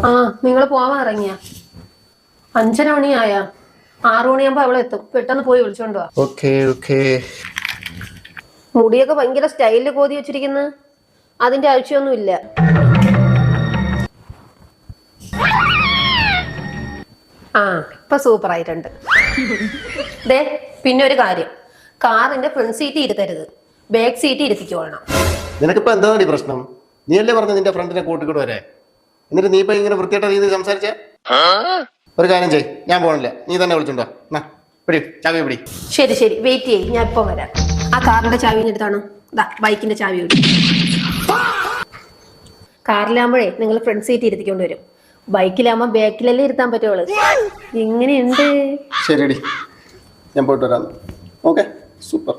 ആ നിങ്ങൾ പോവാൻ ഇറങ്ങിയ 5:30 മണിയായ 6 മണിയാകുമ്പോ അവളെ എത്തും. പെട്ടെന്ന് പോയി വിളിച്ചോണ്ട് വാ. ഓക്കേ. മുടിയൊക്കെ ഭയങ്കര സ്റ്റൈലില് കോതി വെച്ചിരിക്കുന്ന, അതിന്റെ ആവശ്യമൊന്നും ഇല്ല. ആ ഇപ്പൊ സൂപ്പർ ആയിട്ടുണ്ട്. ദേ പിന്നെ ഒരു കാര്യം, കാറിന്റെ ഫ്രണ്ട് സീറ്റ് ഇരുത്തരുത്, ബാക്ക് സീറ്റ് ഇരുത്തിക്കോളണം. നിനക്കിപ്പോ എന്താണ് പ്രശ്നം? നീയല്ലേ പറഞ്ഞ നിന്റെ ഫ്രണ്ടിനെ കൂട്ടിക്കൂടെ വരെ, എന്നിട്ട് നീ ഇപ്പൊ ഇങ്ങനെ വൃത്തിയായിട്ട രീതിയിൽ സംസാരിച്ച? ഒരു കാര്യം ചെയ്, ഞാൻ പോകണില്ല, നീ തന്നെ വിളിച്ചോണ്ടോ. പിടി ചാവി പിടി. ശരി വെയിറ്റ് ചെയ്യ്, ഞാൻ ഇപ്പൊ വരാം. ആ കാറിന്റെ ചാവി എടുത്താണോ? ബൈക്കിന്റെ ചാവി പിടി. കാറിലാകുമ്പോഴേ നിങ്ങൾ ഫ്രണ്ട് സീറ്റ് ഇരുത്തിക്കൊണ്ട് വരും, ബൈക്കിലാകുമ്പോ ബാക്കിലല്ലേ ഇരുത്താൻ പറ്റുള്ളൂ. എങ്ങനെയുണ്ട്? ശരിയടി, ഞാൻ പോയിട്ട് വരാം. Okay, super.